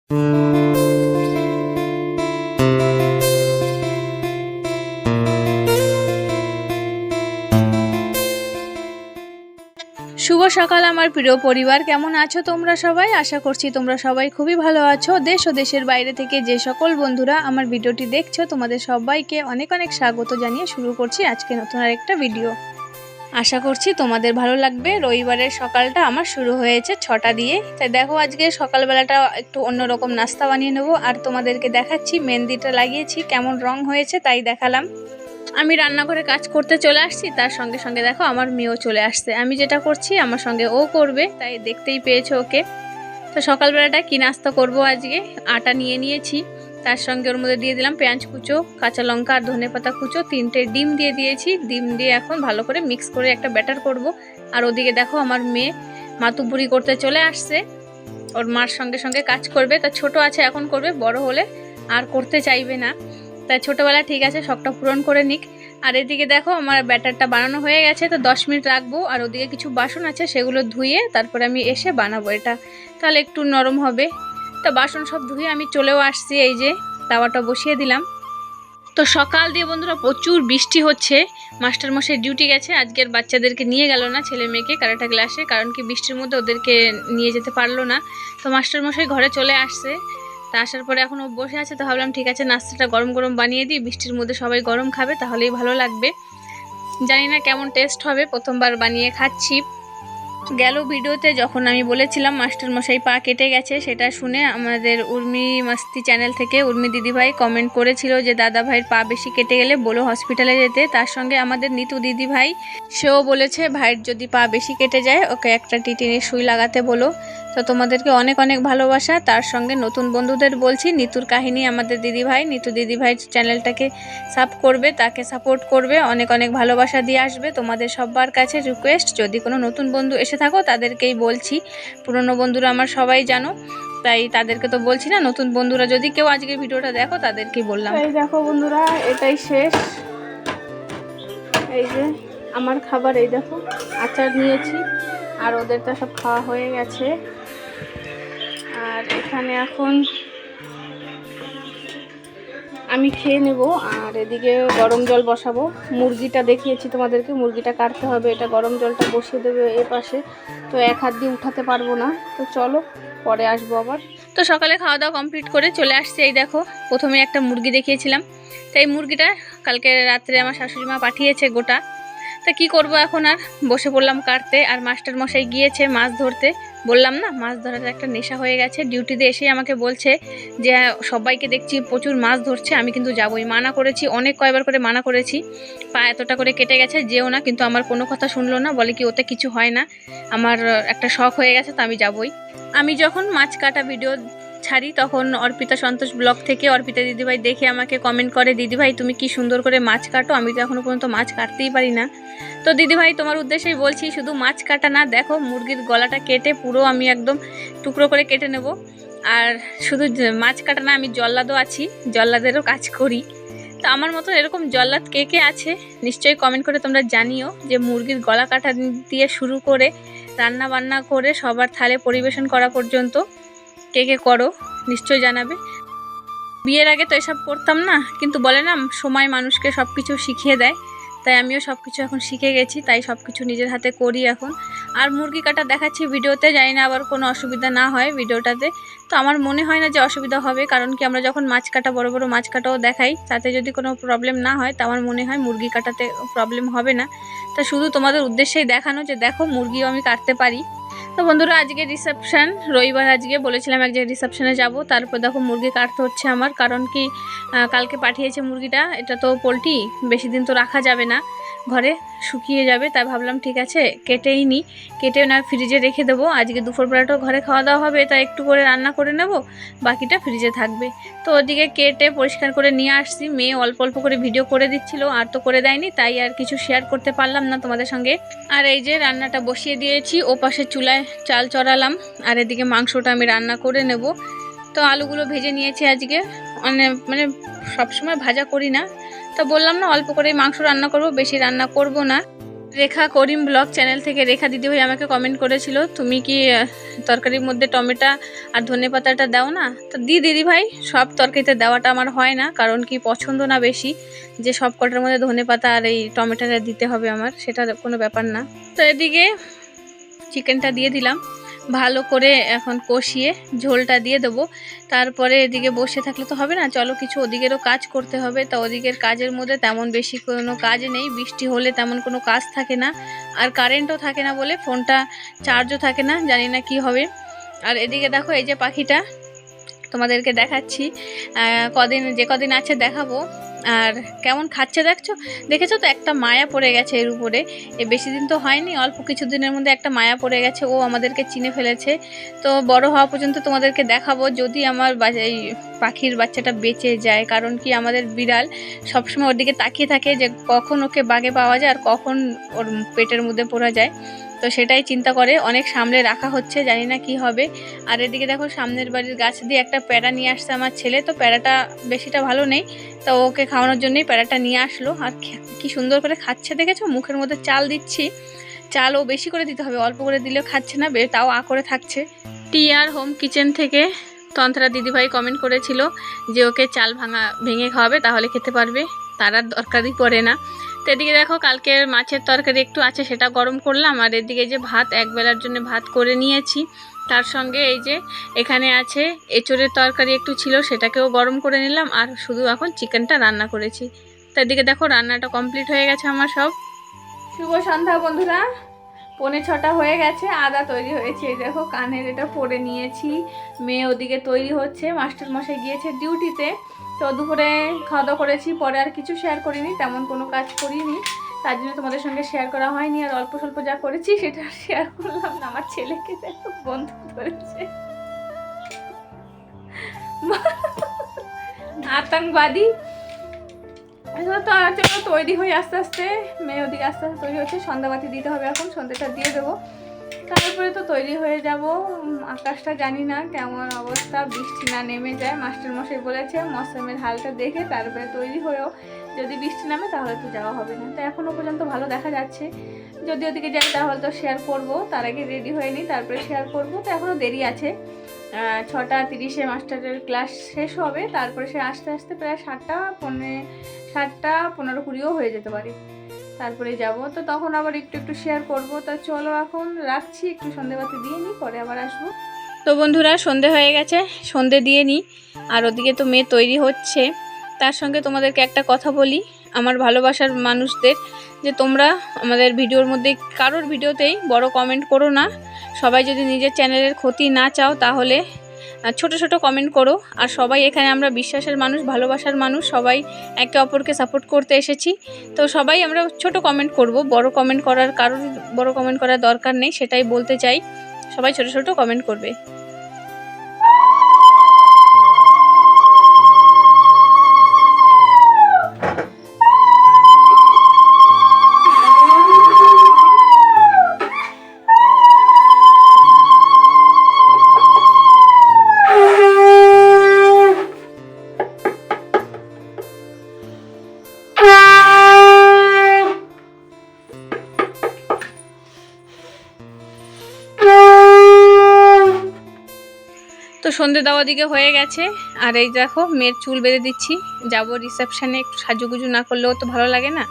শুভ সকাল আমার প্রিয় পরিবার, কেমন আছো তোমরা সবাই? আশা করছি তোমরা সবাই খুবই ভালো আছো। দেশ ও দেশের বাইরে থেকে যে সকল বন্ধুরা আমার ভিডিওটি দেখছো তোমাদের সবাইকে অনেক অনেক স্বাগত জানিয়ে শুরু করছি আজকে নতুন আরেকটা ভিডিও। আশা করছি তোমাদের ভালো লাগবে। রবিবারের সকালটা আমার শুরু হয়েছে 6টা দিয়ে। তাই দেখো আজকে সকালবেলাটা একটু অন্যরকম নাস্তা বানিয়ে নেবো আর তোমাদেরকে দেখাচ্ছি মেহেন্দিটা লাগিয়েছি কেমন রং হয়েছে তাই দেখালাম। আমি রান্নাঘরে কাজ করতে চলে আসছি, তার সঙ্গে সঙ্গে দেখো আমার মেয়েও চলে আসছে। আমি যেটা করছি আমার সঙ্গে ও করবে, তাই দেখতেই পেয়েছো ওকে। তো সকালবেলাটা কি নাস্তা করব আজকে, আটা নিয়ে নিয়েছি, তার সঙ্গে ওর মধ্যে দিয়ে দিলাম পেঁয়াজ কুচো, কাঁচা লঙ্কা আর ধনেপাতা কুচো, 3টে ডিম দিয়ে দিয়েছি। ডিম দিয়ে এখন ভালো করে মিক্স করে একটা ব্যাটার করব। আর ওদিকে দেখো আমার মেয়ে মাতুব্বরি করতে চলে আসছে, ওর মার সঙ্গে সঙ্গে কাজ করবে। তা ছোট আছে এখন করবে, বড় হলে আর করতে চাইবে না। তাই ছোটোবেলা ঠিক আছে শখটা পূরণ করে নিক। আর এদিকে দেখো আমার ব্যাটারটা বানানো হয়ে গেছে, তো 10 মিনিট রাখবো। আর ওদিকে কিছু বাসন আছে সেগুলো ধুয়ে তারপরে আমি এসে বানাবো এটা, তাহলে একটু নরম হবে। তো বাসন সব ধুয়ে আমি চলেও আসছি, এই যে তাওয়াটা বসিয়ে দিলাম। তো সকাল দিয়ে বন্ধুরা প্রচুর বৃষ্টি হচ্ছে। মাস্টারমশাই ডিউটি গেছে, আজকের বাচ্চাদেরকে নিয়ে গেল না, ছেলে মেয়েকে কারাটা ক্লাসে, কারণ কি বৃষ্টির মধ্যে ওদেরকে নিয়ে যেতে পারলো না। তো মাস্টারমশাই ঘরে চলে আসছে, তা আসার পরে এখন ও বসে আছে। তো ভাবলাম ঠিক আছে নাস্তাটা গরম গরম বানিয়ে দিই, বৃষ্টির মধ্যে সবাই গরম খাবে তাহলেই ভালো লাগবে। জানি না কেমন টেস্ট হবে, প্রথমবার বানিয়ে খাচ্ছি। গেল ভিডিওতে যখন আমি বলেছিলাম মাস্টারমশাই পা কেটে গেছে, সেটা শুনে আমাদের উর্মি মাস্তি চ্যানেল থেকে উর্মি দিদিভাই কমেন্ট করেছিল যে দাদা ভাইয়ের পা বেশি কেটে গেলে বলো হসপিটালে যেতে। তার সঙ্গে আমাদের নিতু দিদিভাই সেও বলেছে ভাইয়ের যদি পা বেশি কেটে যায় ওকে একটা টিটিনের সুই লাগাতে বলো। তো তোমাদেরকে অনেক অনেক ভালোবাসা। তার সঙ্গে নতুন বন্ধুদের বলছি নিতুর কাহিনী আমাদের দিদিভাই, নিতু দিদিভাই চ্যানেলটাকে সাব করবে, তাকে সাপোর্ট করবে, অনেক অনেক ভালোবাসা দিয়ে আসবে। তোমাদের সবার কাছে রিকোয়েস্ট, যদি কোনো নতুন বন্ধু এসে থাকো তাদেরকেই বলছি, পুরনো বন্ধুরা আমার সবাই জানো তাই তাদেরকে তো বলছি না, নতুন বন্ধুরা যদি কেউ আজকে ভিডিওটা দেখো তাদেরকেই বললাম। এই দেখো বন্ধুরা এটাই শেষ, এই যে আমার খাবার, এই দেখো আচার নিয়েছি আর ওদের তো সব খাওয়া হয়ে গেছে। আর এখানে এখন আমি খেয়ে নেব। আর এদিকে গরম জল বসাবো, মুরগিটা দেখিয়েছি তোমাদেরকে, মুরগিটা কাটতে হবে, এটা গরম জলটা বসিয়ে দেবে এ পাশে। তো এক হাত দিয়ে উঠাতে পারবো না, তো চলো পরে আসবো আবার। তো সকালে খাওয়া দাওয়া কমপ্লিট করে চলে আসছে। এই দেখো প্রথমে একটা মুরগি দেখিয়েছিলাম, তাই মুরগিটা কালকে রাত্রে আমার শাশুড়ি মা পাঠিয়েছে গোটা। তা কি করব এখন, আর বসে পড়লাম কাটতে। আর মাস্টারমশাই গিয়েছে মাছ ধরতে, বললাম না মাছ ধরার একটা নেশা হয়ে গেছে। ডিউটিতে এসেই আমাকে বলছে যে সবাইকে দেখছি প্রচুর মাছ ধরছে, আমি কিন্তু যাবই। মানা করেছি, অনেক কয়বার করে মানা করেছি, পা এতটা করে কেটে গেছে যেও না, কিন্তু আমার কোনো কথা শুনলো না, বলে কি ওতে কিছু হয় না, আমার একটা শখ হয়ে গেছে তো আমি যাবই। আমি যখন মাছ কাটা ভিডিও ছাড়ি তখন অর্পিতা সন্তোষ ব্লগ থেকে অর্পিতা দিদিভাই দেখে আমাকে কমেন্ট করে, দিদিভাই তুমি কি সুন্দর করে মাছ কাটো, আমি তো এখনও পর্যন্ত মাছ কাটতেই পারি না। তো দিদিভাই তোমার উদ্দেশ্যেই বলছি, শুধু মাছ কাটা না, দেখো মুরগির গলাটা কেটে পুরো আমি একদম টুকরো করে কেটে নেব। আর শুধু মাছ কাটা না, আমি জল্লাদও আছি, জল্লাদেরও কাজ করি। তো আমার মতো এরকম জল্লাদ কে কে আছে নিশ্চয়ই কমেন্ট করে তোমরা জানিও, যে মুরগির গলা কাটা দিয়ে শুরু করে রান্না বান্না করে সবার থালে পরিবেশন করা পর্যন্ত কে কে করো নিশ্চয়ই জানাবে। বিয়ের আগে তো এসব করতাম না, কিন্তু বলে না সময় মানুষকে সব কিছু শিখিয়ে দেয়, তাই আমিও সব কিছু এখন শিখে গেছি, তাই সব কিছু নিজের হাতে করি এখন। আর মুরগি কাটা দেখাচ্ছি ভিডিওতে, জানি না আবার কোনো অসুবিধা না হয় ভিডিওটাতে। তো আমার মনে হয় না যে অসুবিধা হবে, কারণ কি আমরা যখন মাছ কাটা বড় বড় মাছ কাটাও দেখাই, তাতে যদি কোনো প্রবলেম না হয় তা আমার মনে হয় মুরগি কাটাতে প্রবলেম হবে না। তা শুধু তোমাদের উদ্দেশ্যেই দেখানো যে দেখো মুরগিও আমি কাটতে পারি। তো বন্ধুরা আজকে রিসেপশন, রবিবার আজকে বলেছিলাম এক জায়গায় রিসেপশনে যাব, তারপর দেখো মুরগি কাটতে হচ্ছে আমার, কারণ কি কালকে পাঠিয়েছে মুরগিটা, এটা তো পোলট্রি, বেশি দিন তো রাখা যাবে না, ঘরে শুকিয়ে যাবে, তাই ভাবলাম ঠিক আছে কেটেই নিই, কেটে না ফ্রিজে রেখে দেবো। আজকে দুপুরবেলাটাও ঘরে খাওয়া দাওয়া হবে, তাই একটু করে রান্না করে নেব, বাকিটা ফ্রিজে থাকবে। তো ওদিকে কেটে পরিষ্কার করে নিয়ে আসছি, মেয়ে অল্প অল্প করে ভিডিও করে দিচ্ছিল, আর তো করে দেয়নি, তাই আর কিছু শেয়ার করতে পারলাম না তোমাদের সঙ্গে। আর এই যে রান্নাটা বসিয়ে দিয়েছি, ও পাশে চুলায় চাল চড়ালাম, আর এদিকে মাংসটা আমি রান্না করে নেব। তো আলুগুলো ভেজে নিয়েছি আজকে, মানে সবসময় ভাজা করি না, তো বললাম না অল্প করে মাংস রান্না করব, বেশি রান্না করব না। রেখা করিম ব্লগ চ্যানেল থেকে রেখা দিদিভাই আমাকে কমেন্ট করেছিল, তুমি কি তরকারির মধ্যে টমেটো আর ধনেপাতাটা দাও না? তো দিদিভাই, সব তরকারিতে দেওয়াটা আমার হয় না, কারণ কি পছন্দ না বেশি যে সব কটার মধ্যে ধনেপাতা আর এই টমেটোটা দিতে হবে, আমার সেটা কোনো ব্যাপার না। তো এদিকে চিকেনটা দিয়ে দিলাম, ভালো করে এখন কষিয়ে ঝোলটা দিয়ে দেবো। তারপরে এদিকে বসে থাকলে তো হবে না, চলো কিছু ওদিকেরও কাজ করতে হবে। তা ওদিকের কাজের মধ্যে তেমন বেশি কোনো কাজ নেই, বৃষ্টি হলে তেমন কোনো কাজ থাকে না, আর কারেন্টও থাকে না বলে ফোনটা চার্জও থাকে না, জানি না কি হবে। আর এদিকে দেখো এই যে পাখিটা তোমাদেরকে দেখাচ্ছি, কদিন আছে দেখাবো। আর কেমন খাচ্ছে দেখেছো তো, একটা মায়া পড়ে গেছে এর উপরে। বেশি দিন তো হয়নি, অল্প কিছু দিনের মধ্যে একটা মায়া পড়ে গেছে, ও আমাদেরকে চিনে ফেলেছে। তো বড় হওয়া পর্যন্ত তোমাদেরকে দেখাবো, যদি আমার এই পাখির বাচ্চাটা বেঁচে যায়। কারণ কি আমাদের বিড়াল সবসময় ওর দিকে তাকিয়ে থাকে যে কখন ওকে বাগে পাওয়া যায় আর কখন ওর পেটের মধ্যে পড়া যায়। তো সেটাই চিন্তা করে অনেক সামনে রাখা হচ্ছে, জানি না কি হবে। আর এদিকে দেখো সামনের বাড়ির গাছ দিয়ে একটা প্যারা নিয়ে আসছে আমার ছেলে, তো প্যারাটা বেশিটা ভালো নেই, তো ওকে খাওয়ানোর জন্যই প্যারাটা নিয়ে আসলো। আর কি সুন্দর করে খাচ্ছে দেখেছো, মুখের মধ্যে চাল দিচ্ছি, চাল ও বেশি করে দিতে হবে, অল্প করে দিলেও খাচ্ছে না, তাও করে থাকছে। টিআর হোম কিচেন থেকে তন্ত্রা দিদিভাই কমেন্ট করেছিল যে ওকে চাল ভেঙে খাওয়াবে, তাহলে খেতে পারবে, তার আর দরকারই পড়ে না। তো এদিকে দেখো কালকের মাছের তরকারি একটু আছে, সেটা গরম করলাম। আর এদিকে যে ভাত, একবেলার জন্য ভাত করে নিয়েছি, তার সঙ্গে এই যে এখানে আছে এঁচোড়ের তরকারি একটু ছিল, সেটাকেও গরম করে নিলাম। আর শুধু এখন চিকেনটা রান্না করেছি। তো এদিকে দেখো রান্নাটা কমপ্লিট হয়ে গেছে আমার সব। শুভ সন্ধ্যা বন্ধুরা, 6:45 হয়ে গেছে, আদা তৈরি হয়েছে। এই দেখো কানের এটা পরে নিয়েছি, মেয়ে ওদিকে তৈরি হচ্ছে, মাস্টারমশাই গিয়েছে ডিউটিতে। তো দুপুরে খাওয়া দাওয়া করেছি, পরে আর কিছু শেয়ার করিনি, তেমন কোনো কাজ করিনি, তার জন্য তোমাদের সঙ্গে শেয়ার করা হয়নি। আর অল্প স্বল্প যা করেছি সেটা শেয়ার করলাম না। আমার ছেলেকে দেখো বন্ধু ধরেছে, আতঙ্কবাদী। তো তৈরি হয়ে আস্তে আস্তে, মেয়ে ওদিকে আস্তে আস্তে তৈরি হচ্ছে, সন্ধ্যাবাতি দিতে হবে, এখন সন্ধ্যাটা দিয়ে দেবো, তারপরে তো তৈরি হয়ে যাব। আকাশটা জানি না কেমন অবস্থা, বৃষ্টি না নেমে যায়, মাস্টারমশাই বলেছে মৌসুমের হালটা দেখে তারপরে তৈরি হয়েও, যদি বৃষ্টি নামে তাহলে তো যাওয়া হবে না। তো এখনও পর্যন্ত ভালো দেখা যাচ্ছে, যদি ওদিকে যাই তাহলে তো শেয়ার করব, তার আগে রেডি হয়ে নিই তারপরে শেয়ার করব। তো এখনও দেরি আছে, 6:30 মাস্টারের ক্লাস শেষ হবে, তারপরে সে আস্তে আস্তে প্রায় 7:15-7:20 হয়ে যেতে পারে, তারপরে যাব। তো তখন আবার একটু একটু শেয়ার করব। তা চলো এখন রাখছি, একটু সন্ধেবাতি দিয়ে নিই, পরে আবার আসবো। তো বন্ধুরা সন্ধে হয়ে গেছে, সন্ধে দিয়ে নিই। আর ওদিকে তো মেয়ে তৈরি হচ্ছে, তার সঙ্গে তোমাদেরকে একটা কথা বলি, আমার ভালোবাসার মানুষদের, যে তোমরা আমাদের ভিডিওর মধ্যে কারোর ভিডিওতেই বড় কমেন্ট করো না। সবাই যদি নিজের চ্যানেলের ক্ষতি না চাও তাহলে ছোট ছোট কমেন্ট করো। আর সবাই এখানে আমরা বিশ্বাসের মানুষ, ভালোবাসার মানুষ, সবাই একে অপরকে সাপোর্ট করতে এসেছি। তো সবাই আমরা ছোট কমেন্ট করব, বড় কমেন্ট করার কারোর বড় কমেন্ট করার দরকার নেই, সেটাই বলতে চাই। সবাই ছোট ছোট কমেন্ট করবে। তো সন্ধে দেওয়া দিকে হয়ে গেছে। আর এই দেখো মেয়ের চুল বেঁধে দিচ্ছি, যাব রিসেপশানে, একটু সাজুগুজু না করলেও তো ভালো লাগে না।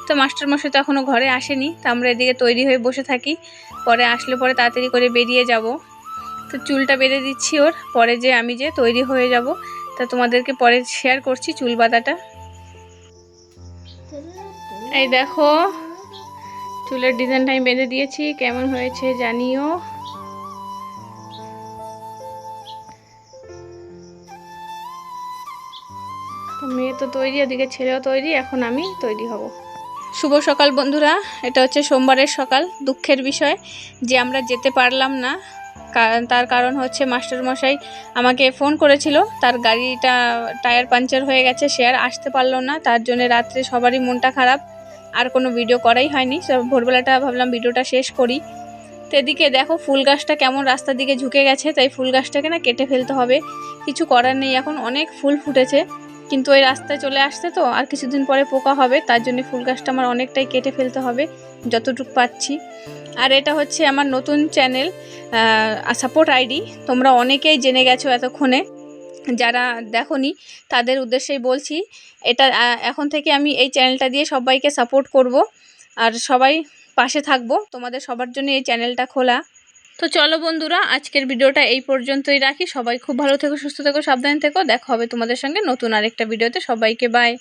তো মাস্টারমশাই তো এখনও ঘরে আসেনি, তো আমরা এদিকে তৈরি হয়ে বসে থাকি, পরে আসলে পরে তাড়াতাড়ি করে বেরিয়ে যাব। তো চুলটা বেঁধে দিচ্ছি ওর, পরে যে আমি যে তৈরি হয়ে যাব, তা তোমাদেরকে পরে শেয়ার করছি চুল বাঁধাটা। এই দেখো চুলের ডিজাইনটা আমি বেঁধে দিয়েছি, কেমন হয়েছে জানিও। তো মেয়ে তো তৈরি, ওদিকে ছেলেও তৈরি, এখন আমি তৈরি হব। শুভ সকাল বন্ধুরা, এটা হচ্ছে সোমবারের সকাল। দুঃখের বিষয় যে আমরা যেতে পারলাম না, তার কারণ হচ্ছে মাস্টারমশাই আমাকে ফোন করেছিল, তার গাড়িটা টায়ার পাঞ্চার হয়ে গেছে, সে আর আসতে পারলো না, তার জন্য রাত্রে সবারই মনটা খারাপ, আর কোনো ভিডিও করাই হয়নি। ভোরবেলাটা ভাবলাম ভিডিওটা শেষ করি। তো এদিকে দেখো ফুল গাছটা কেমন রাস্তার দিকে ঝুঁকে গেছে, তাই ফুল গাছটাকে না কেটে ফেলতে হবে, কিছু করার নেই, এখন অনেক ফুল ফুটেছে, কিন্তু ওই রাস্তায় চলে আসছে তো আর কিছুদিন পরে পোকা হবে, তার জন্য ফুল গাছটা আমার অনেকটাই কেটে ফেলতে হবে। যতটুকু পাচ্ছি। আর এটা হচ্ছে আমার নতুন চ্যানেল সাপোর্ট আইডি, তোমরা অনেকেই জেনে গেছো এতক্ষণে, যারা দেখোনি তাদের উদ্দেশ্যেই বলছি। এটা এখন থেকে আমি এই চ্যানেলটা দিয়ে সবাইকে সাপোর্ট করব, আর সবাই পাশে থাকবো, তোমাদের সবার জন্য এই চ্যানেলটা খোলা। তো চলো বন্ধুরা, আজকের ভিডিওটা এই পর্যন্তই রাখি। সবাই খুব ভালো থেকো, সুস্থ থেকো, সাবধানে থেকো। দেখা হবে তোমাদের সঙ্গে নতুন আরেকটা ভিডিওতে। সবাইকে বাই।